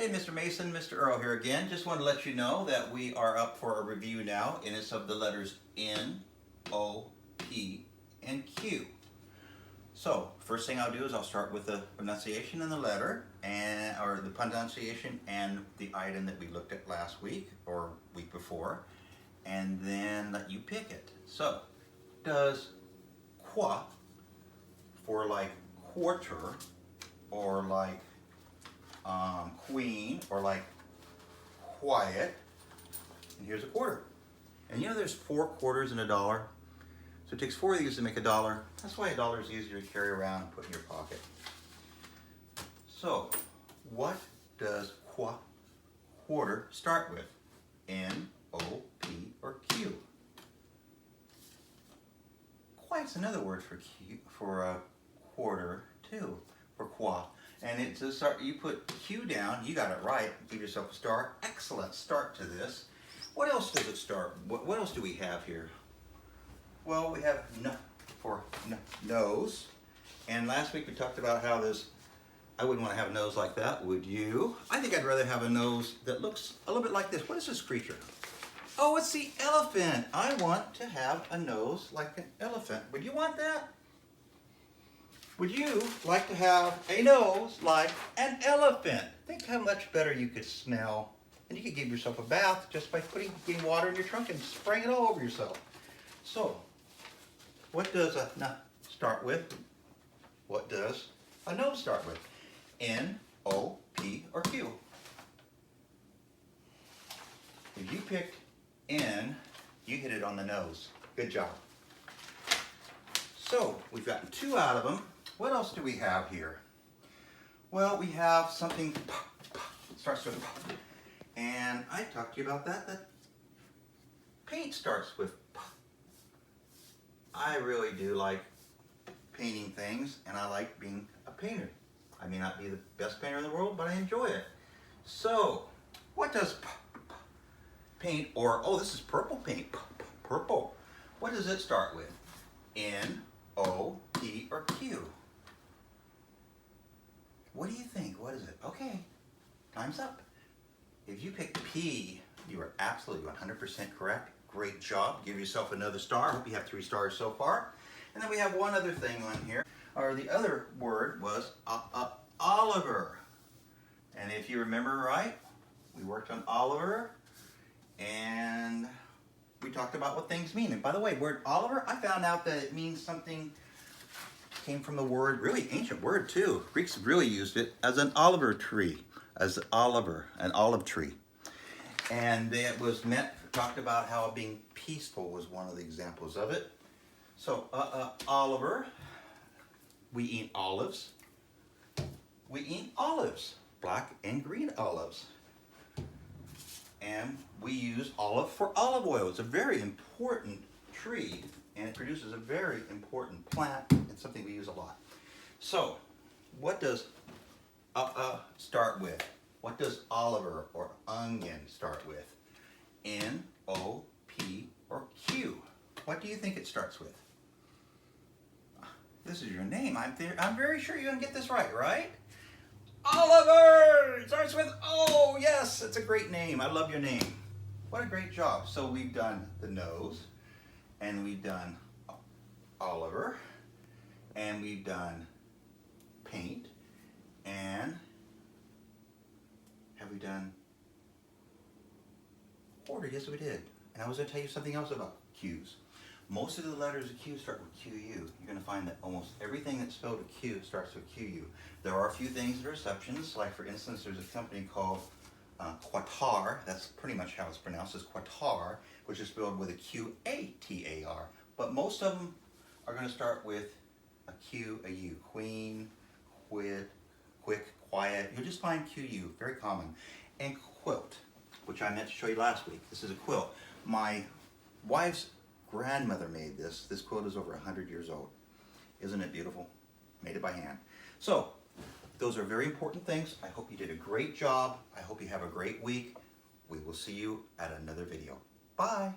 Hey, Mr. Mason, Mr. Earl here again. Just want to let you know that we are up for a review now, and it's of the letters N, O, P, and Q. So, first thing I'll do is I'll start with the pronunciation and the letter, or the pronunciation and the item that we looked at last week or week before, and then let you pick it. So, does qua for like quarter, or like queen, or like quiet, and here's a quarter. And you know there's 4 quarters in a dollar? So it takes 4 of these to make a dollar. That's why a dollar is easier to carry around and put in your pocket. So, what does quarter start with? N, O, P, or Q? Quiet's another word for Q, for a quarter too, for qua. And it's a start. You put Q down. You got it right. Give yourself a star. Excellent start to this. What else does it start? What else do we have here? Well, we have N for nose. And last week we talked about how this. I wouldn't want to have a nose like that, would you? I think I'd rather have a nose that looks a little bit like this. What is this creature? Oh, it's the elephant. I want to have a nose like an elephant. Would you want that? Would you like to have a nose like an elephant? Think how much better you could smell. And you could give yourself a bath just by getting water in your trunk and spraying it all over yourself. So, what does a N start with? What does a nose start with? N, O, P, or Q? If you picked N, you hit it on the nose. Good job. So, we've gotten 2 out of them. What else do we have here? Well, we have something starts with P. And I talked to you about that. That paint starts with P. I really do like painting things, and I like being a painter. I may not be the best painter in the world, but I enjoy it. So, what does paint, or, oh, this is purple paint, purple. What does it start with? N, O, P, or Q? What do you think? What is it? Okay, time's up. If you picked P, you are absolutely 100% correct. Great job. Give yourself another star. I hope you have 3 stars so far. And then we have one other thing on here. Or the other word was Oliver. And if you remember right, we worked on Oliver, and we talked about what things mean. And by the way, word Oliver, I found out that it means something, came from the word, really ancient word too. Greeks really used it as an oliver tree, as Oliver, an olive tree. And it was meant, talked about how being peaceful was one of the examples of it. So, Oliver, we eat olives. We eat olives, black and green olives. And we use olive for olive oil. It's a very important tree, and it produces a very important plant. It's something we use a lot. So, what does start with? What does Oliver or onion start with? N, O, P, or Q? What do you think it starts with? This is your name. I'm very sure you're going to get this right? Oliver! It starts with O. Yes, it's a great name. I love your name. What a great job. So we've done the nose, and we've done Oliver, and we've done paint, and have we done quarter? Yes, we did. And I was going to tell you something else about Q's. Most of the letters of Q start with QU. You're going to find that almost everything that's spelled with Q starts with QU. There are a few things that are exceptions. Like, for instance, there's a company called Qatar. That's pretty much how it's pronounced, is Qatar, which is spelled with a Q-A-T-A-R. But most of them are going to start with a Q, a U. Queen, quid, quick, quiet. You'll just find QU, very common. And quilt, which I meant to show you last week. This is a quilt. My wife's grandmother made this. This quilt is over 100 years old. Isn't it beautiful? Made it by hand. So, those are very important things. I hope you did a great job. I hope you have a great week. We will see you at another video. Bye.